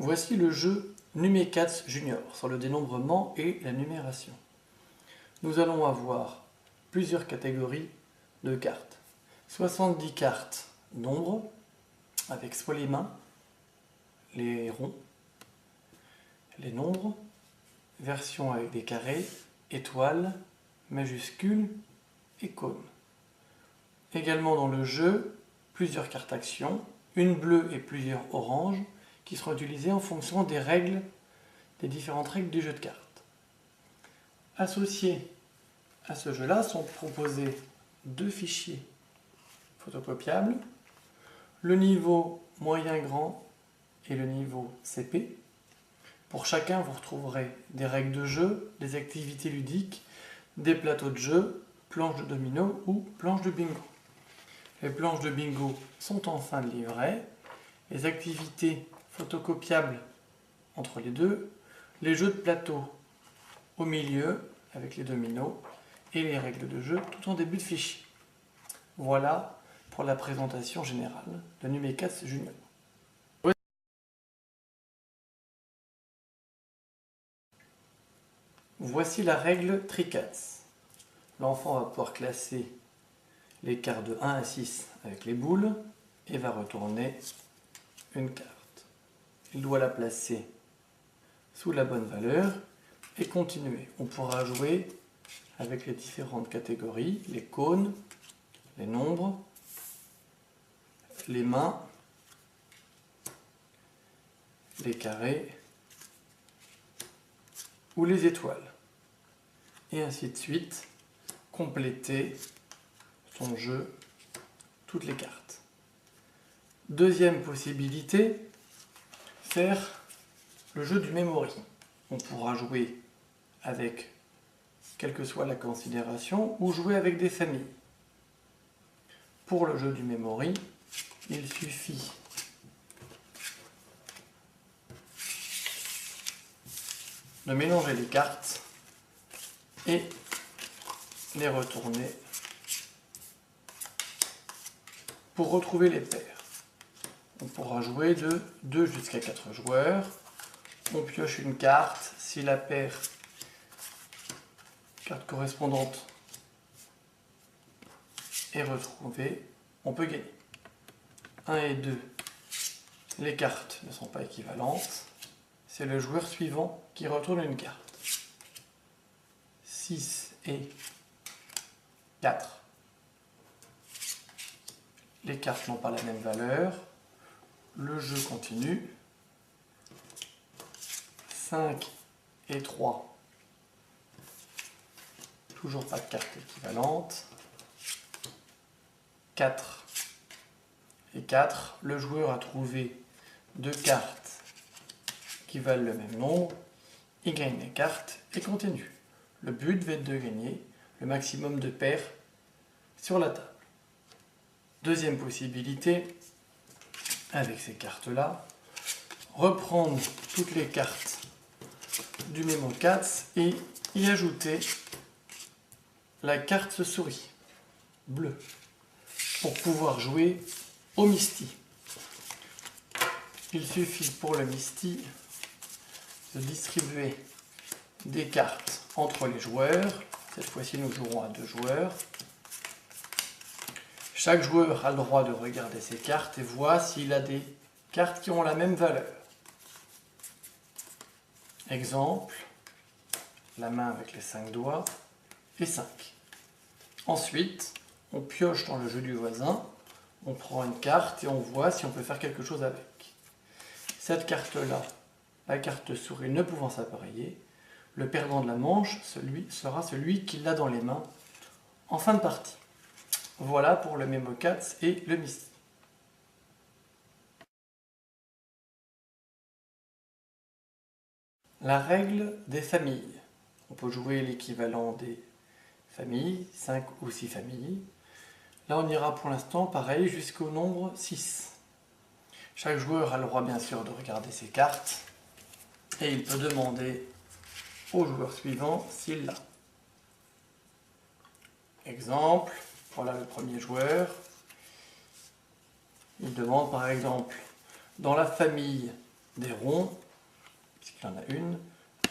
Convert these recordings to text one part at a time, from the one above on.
Voici le jeu Numé4 Junior sur le dénombrement et la numération. Nous allons avoir plusieurs catégories de cartes. 70 cartes nombres, avec soit les mains, les ronds, les nombres, version avec des carrés, étoiles, majuscules et cônes. Également dans le jeu, plusieurs cartes actions, une bleue et plusieurs oranges, qui seront utilisées en fonction des règles, des différentes règles du jeu de cartes. Associés à ce jeu-là sont proposés deux fichiers photocopiables, le niveau moyen grand et le niveau CP. Pour chacun, vous retrouverez des règles de jeu, des activités ludiques, des plateaux de jeu, planches de domino ou planches de bingo. Les planches de bingo sont en fin de livret, les activités photocopiables entre les deux, les jeux de plateau au milieu avec les dominos et les règles de jeu tout en début de fichier. Voilà pour la présentation générale de Numé4 Junior. Voici la règle Tricats. L'enfant va pouvoir classer les cartes de 1 à 6 avec les boules et va retourner une carte. Il doit la placer sous la bonne valeur et continuer. On pourra jouer avec les différentes catégories, les cônes, les nombres, les mains, les carrés ou les étoiles. Et ainsi de suite, compléter son jeu, toutes les cartes. Deuxième possibilité, faire le jeu du memory. On pourra jouer avec quelle que soit la considération ou jouer avec des familles. Pour le jeu du memory, il suffit de mélanger les cartes et les retourner pour retrouver les paires. On pourra jouer de 2 jusqu'à 4 joueurs. On pioche une carte. Si la paire, carte correspondante, est retrouvée, on peut gagner. 1 et 2, les cartes ne sont pas équivalentes. C'est le joueur suivant qui retourne une carte. 6 et 4. Les cartes n'ont pas la même valeur. Le jeu continue. 5 et 3. Toujours pas de carte équivalente. 4 et 4. Le joueur a trouvé deux cartes qui valent le même nombre. Il gagne les cartes et continue. Le but va être de gagner le maximum de paires sur la table. Deuxième possibilité, avec ces cartes-là, reprendre toutes les cartes du Memo4 et y ajouter la carte souris bleue pour pouvoir jouer au Misty. Il suffit pour le Misty de distribuer des cartes entre les joueurs. Cette fois-ci, nous jouerons à 2 joueurs. Chaque joueur a le droit de regarder ses cartes et voir s'il a des cartes qui ont la même valeur. Exemple, la main avec les 5 doigts et 5. Ensuite, on pioche dans le jeu du voisin, on prend une carte et on voit si on peut faire quelque chose avec. Cette carte-là, la carte souris ne pouvant s'appareiller, le perdant de la manche sera celui qui l'a dans les mains en fin de partie. Voilà pour le Memo4 et le Misty. La règle des familles. On peut jouer l'équivalent des familles, 5 ou 6 familles. Là, on ira pour l'instant pareil jusqu'au nombre 6. Chaque joueur a le droit bien sûr de regarder ses cartes et il peut demander au joueur suivant s'il l'a. Exemple, voilà le premier joueur. Il demande par exemple, dans la famille des ronds, puisqu'il en a une.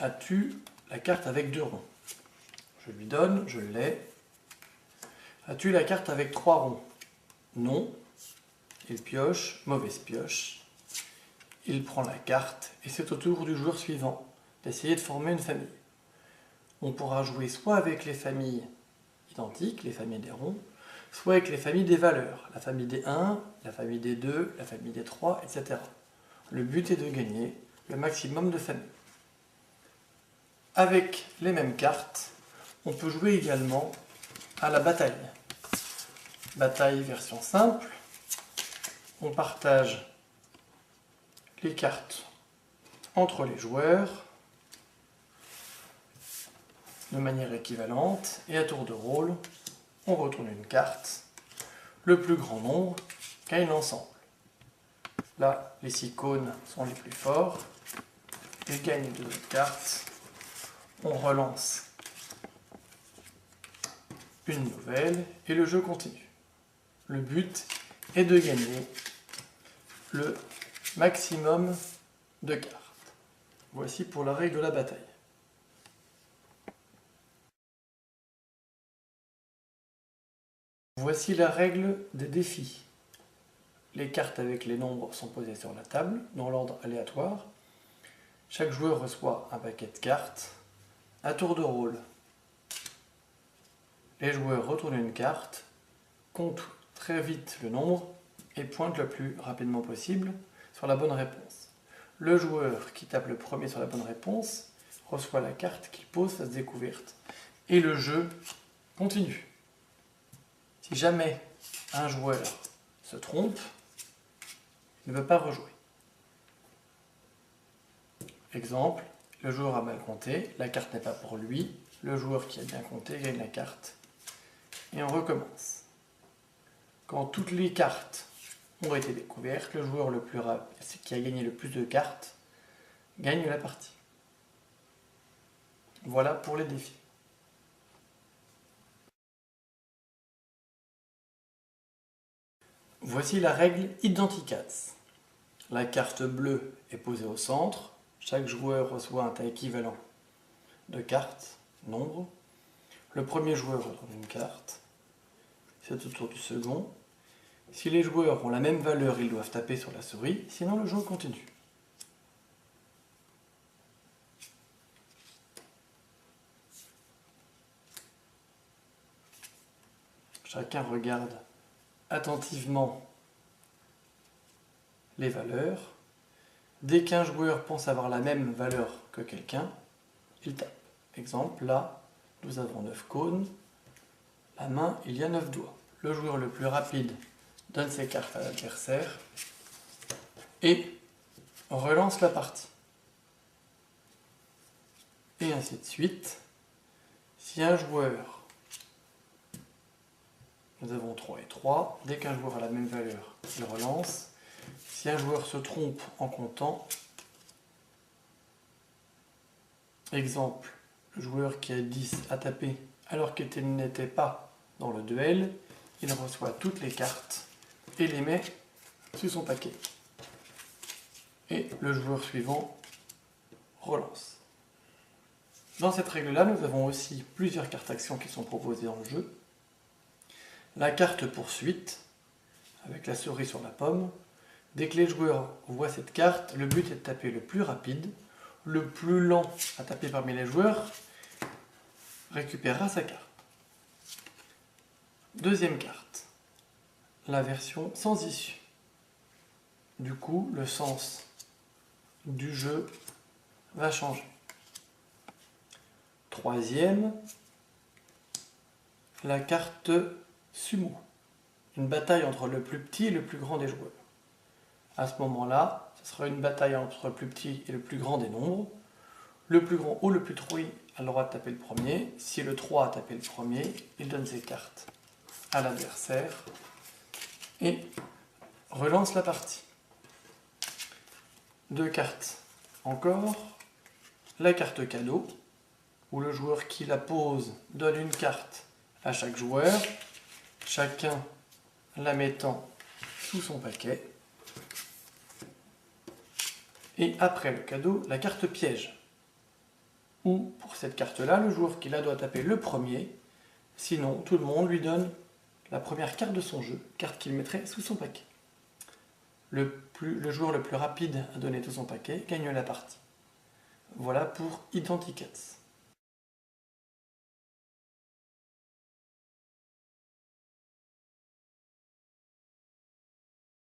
As-tu la carte avec 2 ronds? Je lui donne, je l'ai. As-tu la carte avec 3 ronds? Non. Il pioche, mauvaise pioche. Il prend la carte et c'est au tour du joueur suivant d'essayer de former une famille. On pourra jouer soit avec les familles identiques, les familles des ronds, soit avec les familles des valeurs, la famille des 1, la famille des 2, la famille des 3, etc. Le but est de gagner le maximum de familles. Avec les mêmes cartes, on peut jouer également à la bataille. Bataille version simple. On partage les cartes entre les joueurs de manière équivalente et à tour de rôle, on retourne une carte. Le plus grand nombre gagne l'ensemble. Là, les 6 cônes sont les plus forts. Ils gagnent 2 autres cartes. On relance une nouvelle et le jeu continue. Le but est de gagner le maximum de cartes. Voici pour la règle de la bataille. Voici la règle des défis. Les cartes avec les nombres sont posées sur la table, dans l'ordre aléatoire. Chaque joueur reçoit un paquet de cartes. À tour de rôle, les joueurs retournent une carte, comptent très vite le nombre et pointent le plus rapidement possible sur la bonne réponse. Le joueur qui tape le premier sur la bonne réponse reçoit la carte qu'il pose face découverte. Et le jeu continue. Si jamais un joueur se trompe, il ne peut pas rejouer. Exemple, le joueur a mal compté, la carte n'est pas pour lui, le joueur qui a bien compté gagne la carte. Et on recommence. Quand toutes les cartes ont été découvertes, le joueur le plus rapide, qui a gagné le plus de cartes, gagne la partie. Voilà pour les défis. Voici la règle Identicats. La carte bleue est posée au centre. Chaque joueur reçoit un tas équivalent de cartes, nombre. Le premier joueur retourne une carte. C'est au tour du second. Si les joueurs ont la même valeur, ils doivent taper sur la souris, sinon le jeu continue. Chacun regarde attentivement les valeurs. Dès qu'un joueur pense avoir la même valeur que quelqu'un, il tape. Exemple, là, nous avons 9 cônes. La main, il y a 9 doigts. Le joueur le plus rapide donne ses cartes à l'adversaire et relance la partie. Et ainsi de suite. Si un joueur, nous avons 3 et 3, dès qu'un joueur a la même valeur, il relance. Si un joueur se trompe en comptant, exemple, le joueur qui a 10 a tapé alors qu'il n'était pas dans le duel, il reçoit toutes les cartes et les met sur son paquet. Et le joueur suivant relance. Dans cette règle-là, nous avons aussi plusieurs cartes actions qui sont proposées dans le jeu. La carte poursuite, avec la souris sur la pomme. Dès que les joueurs voient cette carte, le but est de taper le plus rapide. Le plus lent à taper parmi les joueurs récupérera sa carte. Deuxième carte, la version sans issue. Du coup, le sens du jeu va changer. Troisième, la carte sumo. Une bataille entre le plus petit et le plus grand des joueurs. À ce moment-là, ce sera une bataille entre le plus petit et le plus grand des nombres. Le plus grand ou le plus petit a le droit de taper le premier. Si le 3 a tapé le premier, il donne ses cartes à l'adversaire et relance la partie. 2 cartes encore. La carte cadeau, où le joueur qui la pose donne une carte à chaque joueur, chacun la mettant sous son paquet. Et après le cadeau, la carte piège. Où, pour cette carte-là, le joueur qui la doit taper le premier, sinon tout le monde lui donne la première carte de son jeu, carte qu'il mettrait sous son paquet. Le joueur le plus rapide à donner tout son paquet gagne la partie. Voilà pour Identicats.